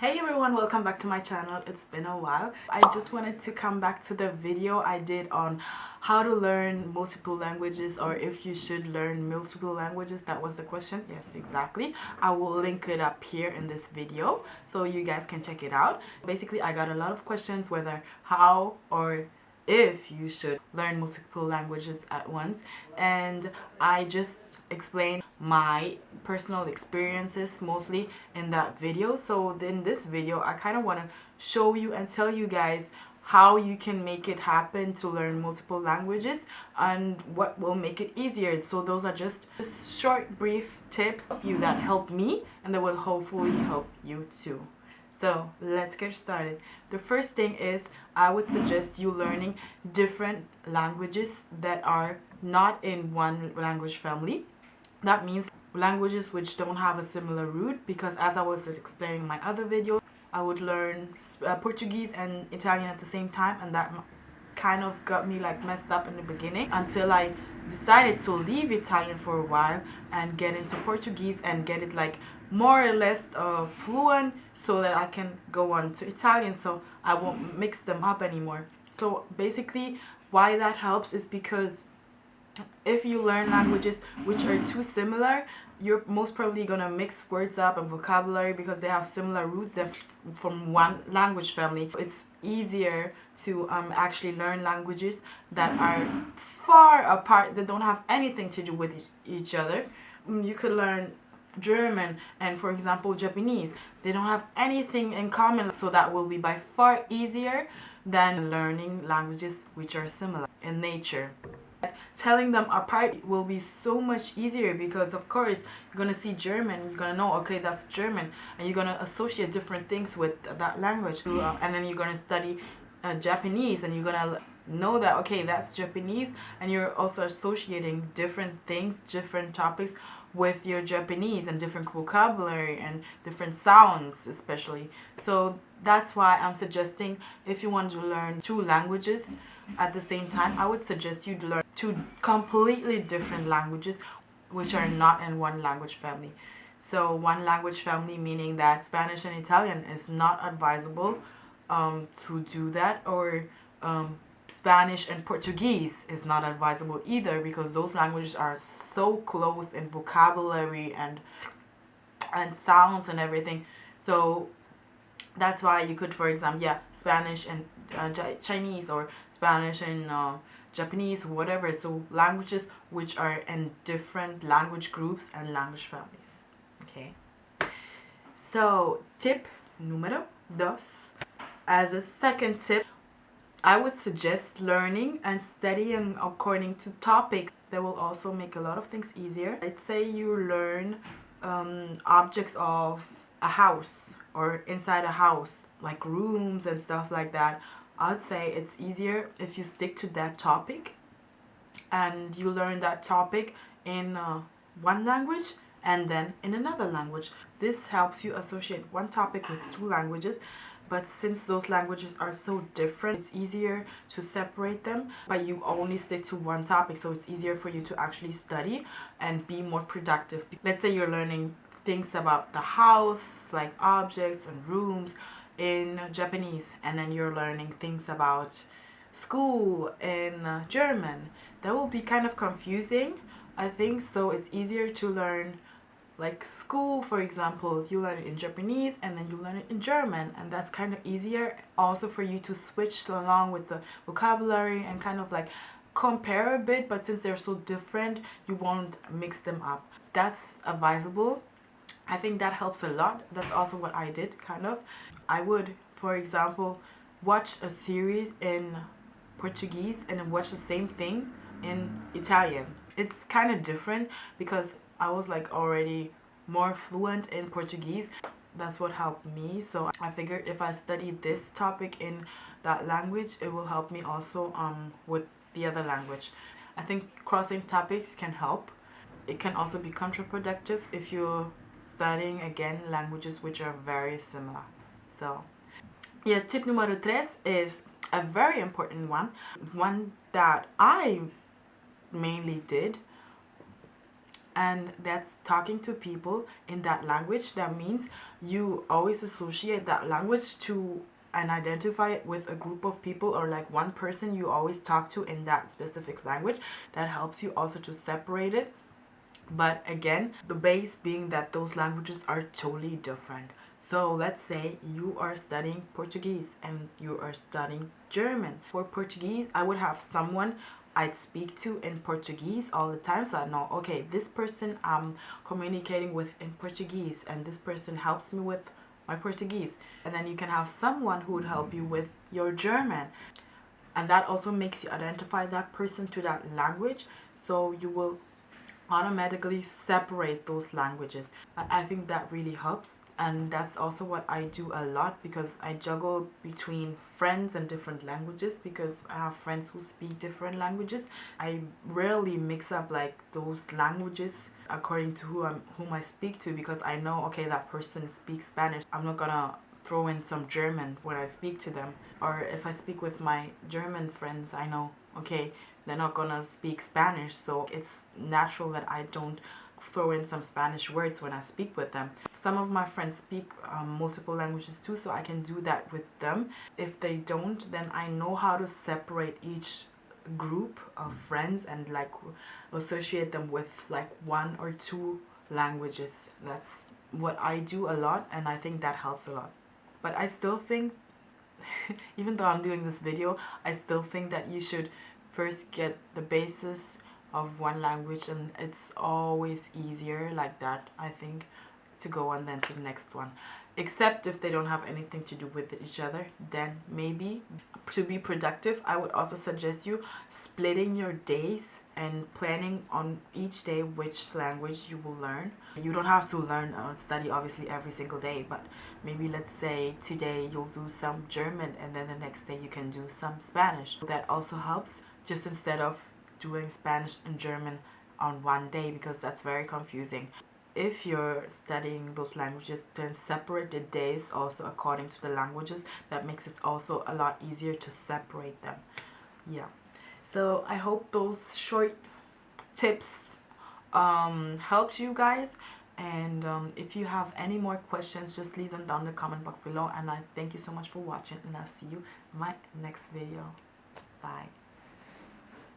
Hey everyone, welcome back to my channel. It's been a while. I just wanted to come back to the video I did on how to learn multiple languages, or if you should learn multiple languages. That was the question. Yes, exactly. I will link it up here in this video so you guys can check it out. Basically, I got a lot of questions whether how or if you should learn multiple languages at once, and I just explained my personal experiences mostly in that video. So in this video I kind of want to show you and tell you guys how you can make it happen to learn multiple languages and what will make it easier. So those are just short brief tips of you that help me and that will hopefully help you too. So let's get started. The first thing is I would suggest you learning different languages that are not in one language family. That means languages which don't have a similar root, because as I was explaining in my other video, I would learn Portuguese and Italian at the same time, and that kind of got me like messed up in the beginning until I decided to leave Italian for a while and get into Portuguese and get it like more or less fluent, so that I can go on to Italian, so I won't mix them up anymore. So basically why that helps is because if you learn languages which are too similar, you're most probably gonna mix words up and vocabulary because they have similar roots. They're from one language family. It's easier to actually learn languages that are far apart, that don't have anything to do with each other. You could learn German and, for example, Japanese. They don't have anything in common, so that will be by far easier than learning languages which are similar in nature. Telling them apart will be so much easier because, of course, you're gonna see German, you're gonna know, okay, that's German, and you're gonna associate different things with that language. And then you're gonna study Japanese, and you're gonna know that, okay, that's Japanese, and you're also associating different things, different topics with your Japanese, and different vocabulary and different sounds especially. So that's why I'm suggesting, if you want to learn two languages at the same time, I would suggest you learn two completely different languages which are not in one language family. So one language family meaning that Spanish and Italian is not advisable to do that, or Spanish and Portuguese is not advisable either, because those languages are so close in vocabulary and sounds and everything. So that's why you could, for example, Spanish and Chinese, or Spanish and Japanese, whatever. So languages which are in different language groups and language families. Okay. So tip número dos. As a second tip, I would suggest learning and studying according to topics. That will also make a lot of things easier. Let's say you learn objects of a house, or inside a house, like rooms and stuff like that. I'd say it's easier if you stick to that topic and you learn that topic in one language and then in another language. This helps you associate one topic with two languages, but since those languages are so different, it's easier to separate them, but you only stick to one topic, so it's easier for you to actually study and be more productive. Let's say you're learning things about the house, like objects and rooms, in Japanese, and then you're learning things about school in German. That will be kind of confusing, I think. So it's easier to learn, like school, for example, you learn it in Japanese and then you learn it in German, and that's kind of easier also for you to switch along with the vocabulary and kind of like compare a bit. But since they're so different, you won't mix them up. That's advisable. I think that helps a lot. That's also what I did, kind of. I would, for example, watch a series in Portuguese and then watch the same thing in Italian. It's kind of different because I was like already more fluent in Portuguese. That's what helped me. So I figured if I study this topic in that language, it will help me also with the other language. I think crossing topics can help. It can also be counterproductive if you're studying, again, languages which are very similar. So yeah, tip número tres is a very important one that I mainly did, and that's talking to people in that language. That means you always associate that language to and identify it with a group of people, or like one person you always talk to in that specific language. That helps you also to separate it. But again, the base being that those languages are totally different. So let's say you are studying Portuguese and you are studying German. For Portuguese, I would have someone I'd speak to in Portuguese all the time, so I know, okay, this person I'm communicating with in Portuguese, and this person helps me with my Portuguese. And then you can have someone who would help you with your German, and that also makes you identify that person to that language, so you will automatically separate those languages. I think that really helps, and that's also what I do a lot, because I juggle between friends and different languages, because I have friends who speak different languages. I rarely mix up like those languages according to whom I speak to, because I know, okay, that person speaks Spanish. I'm not gonna throw in some German when I speak to them. Or if I speak with my German friends, I know, okay, they're not gonna speak Spanish, so it's natural that I don't throw in some Spanish words when I speak with them. Some of my friends speak multiple languages too, so I can do that with them. If they don't, then I know how to separate each group of friends and like associate them with like one or two languages. That's what I do a lot, and I think that helps a lot. But I still think, even though I'm doing this video, I still think that you should first get the basis of one language, and it's always easier like that, I think, to go on then to the next one. Except if they don't have anything to do with each other, then maybe to be productive, I would also suggest you splitting your days and planning on each day which language you will learn. You don't have to learn or study obviously every single day, but maybe let's say today you'll do some German, and then the next day you can do some Spanish. That also helps, just instead of doing Spanish and German on one day, because that's very confusing. If you're studying those languages, then separate the days also according to the languages. That makes it also a lot easier to separate them. Yeah. So I hope those short tips helped you guys. And if you have any more questions, just leave them down in the comment box below. And I thank you so much for watching, and I'll see you in my next video. Bye.